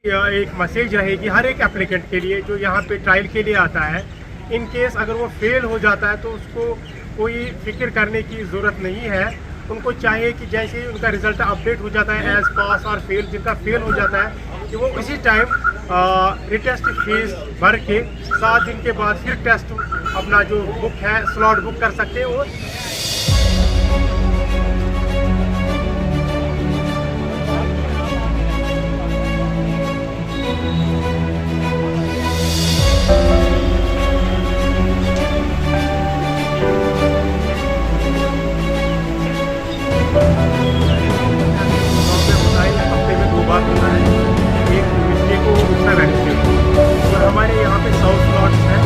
एक मैसेज रहेगी हर एक एप्लीकेंट के लिए जो यहाँ पे ट्रायल के लिए आता है। इन केस अगर वो फेल हो जाता है तो उसको कोई फिक्र करने की ज़रूरत नहीं है। उनको चाहिए कि जैसे ही उनका रिज़ल्ट अपडेट हो जाता है एज पास और फेल, जिनका फेल हो जाता है कि वो इसी टाइम रिटेस्ट फीस भर के 7 दिन के बाद फिर टेस्ट अपना जो बुक है स्लॉट बुक कर सकते हैं। और हफ्ते में 2 बार होता है, एक ट्यूजडे को दूसरा वेडनेसडे को। और हमारे यहाँ पे 100 स्लॉट्स हैं।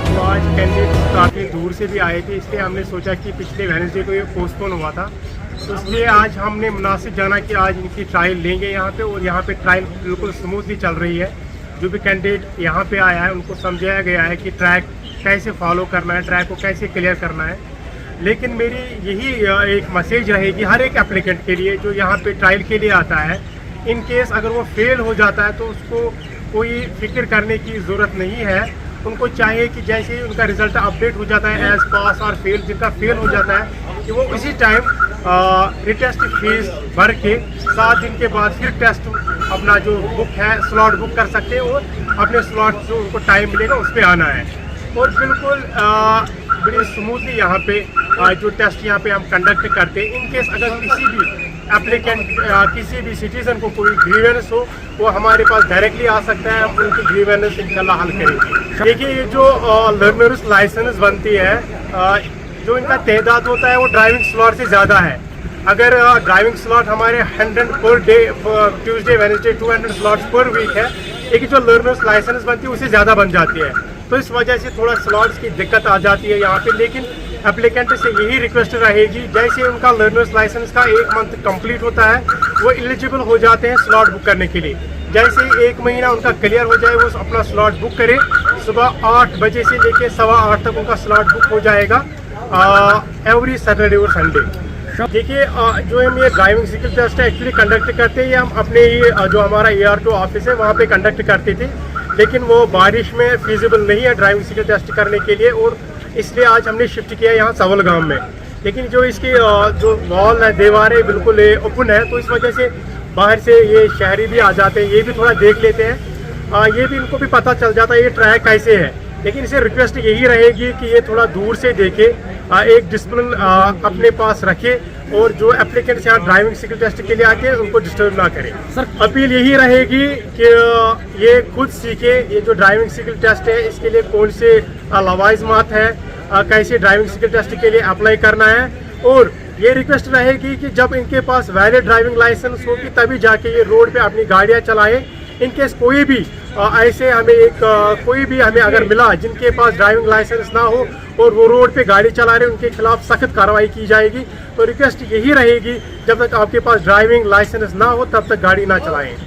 तो आज कैंडिडेट्स काफ़ी दूर से भी आए थे, इसलिए हमने सोचा कि पिछले वेडनेसडे को ये पोस्टपोन हुआ था, तो इसलिए आज हमने मुनासिब जाना कि आज इनकी ट्रायल लेंगे यहाँ पे। और यहाँ पे ट्रायल बिल्कुल स्मूथली चल रही है। जो भी कैंडिडेट यहाँ पे आया है उनको समझाया गया है कि ट्रैक कैसे फॉलो करना है, ट्रैक को कैसे क्लियर करना है। लेकिन मेरी यही एक मैसेज रहेगी हर एक एप्लीकेंट के लिए जो यहाँ पे ट्रायल के लिए आता है। इन केस अगर वो फेल हो जाता है तो उसको कोई फिक्र करने की ज़रूरत नहीं है। उनको चाहिए कि जैसे ही उनका रिज़ल्ट अपडेट हो जाता है एज पास और फेल, जिनका फेल हो जाता है कि वो इसी टाइम रिटेस्ट फीस भर के 7 दिन के बाद फिर टेस्ट अपना जो बुक है स्लॉट बुक कर सकते हैं। और अपने स्लॉट जो उनको टाइम मिलेगा उस पर आना है। और बिल्कुल बड़ी स्मूथली यहाँ पे जो टेस्ट यहाँ पे हम कंडक्ट करते हैं। इन केस अगर किसी भी एप्लीकेंट किसी भी सिटीज़न को कोई ग्रीवेंस हो वो हमारे पास डायरेक्टली आ सकता है, हम उनकी ग्रीवेंस इंशाल्लाह हल करेंगे। देखिए ये जो लर्नर्स लाइसेंस बनती है, जो इनका तादाद होता है वो ड्राइविंग स्लॉट से ज़्यादा है। अगर ड्राइविंग स्लॉट हमारे 100 per day, Tuesday Wednesday 200 slots per week है, लेकिन जो लर्नर्स लाइसेंस बनती है उससे ज़्यादा बन जाती है। तो इस वजह से थोड़ा स्लॉट्स की दिक्कत आ जाती है यहाँ पे। लेकिन एप्लीकेंट से यही रिक्वेस्ट रहेगी, जैसे उनका लर्नर्स लाइसेंस का 1 मंथ कंप्लीट होता है वो एलिजिबल हो जाते हैं स्लॉट बुक करने के लिए। जैसे ही 1 महीना उनका क्लियर हो जाए वो अपना स्लॉट बुक करें। सुबह 8 बजे से लेकर 8:15 तक उनका स्लॉट बुक हो जाएगा एवरी सैटरडे और संडे। देखिए जो हम ये driving skill test actually conduct करते हैं, ये हम अपने ही जो हमारा AR2 ऑफिस है वहाँ पे कंडक्ट करते थे, लेकिन वो बारिश में फिजिबल नहीं है ड्राइविंग स्किल टेस्ट करने के लिए। और इसलिए आज हमने शिफ्ट किया यहाँ सवल गांव में। लेकिन जो इसकी जो वॉल है, दीवारें बिल्कुल ओपन है, तो इस वजह से बाहर से ये शहरी भी आ जाते हैं, ये भी थोड़ा देख लेते हैं। ये भी इनको भी पता चल जाता है ये ट्रैक कैसे है। लेकिन इसे रिक्वेस्ट यही रहेगी कि ये थोड़ा दूर से देखे, एक डिसिप्लिन अपने पास रखे और जो एप्लीकेंट्स यहाँ ड्राइविंग स्किल टेस्ट के लिए आके उनको डिस्टर्ब ना करें। सर अपील यही रहेगी कि ये खुद सीखे ये जो ड्राइविंग स्किल टेस्ट है इसके लिए कौन से लवाज़िमात है, कैसे ड्राइविंग स्किल टेस्ट के लिए अप्लाई करना है। और ये रिक्वेस्ट रहेगी कि जब इनके पास वैलिड ड्राइविंग लाइसेंस होगी तभी जाके ये रोड पे अपनी गाड़ियाँ चलाएं। इनकेस कोई भी ऐसे कोई भी हमें अगर मिला जिनके पास ड्राइविंग लाइसेंस ना हो और वो रोड पे गाड़ी चला रहे, उनके खिलाफ सख्त कार्रवाई की जाएगी। तो रिक्वेस्ट यही रहेगी जब तक आपके पास ड्राइविंग लाइसेंस ना हो तब तक गाड़ी ना चलाएं।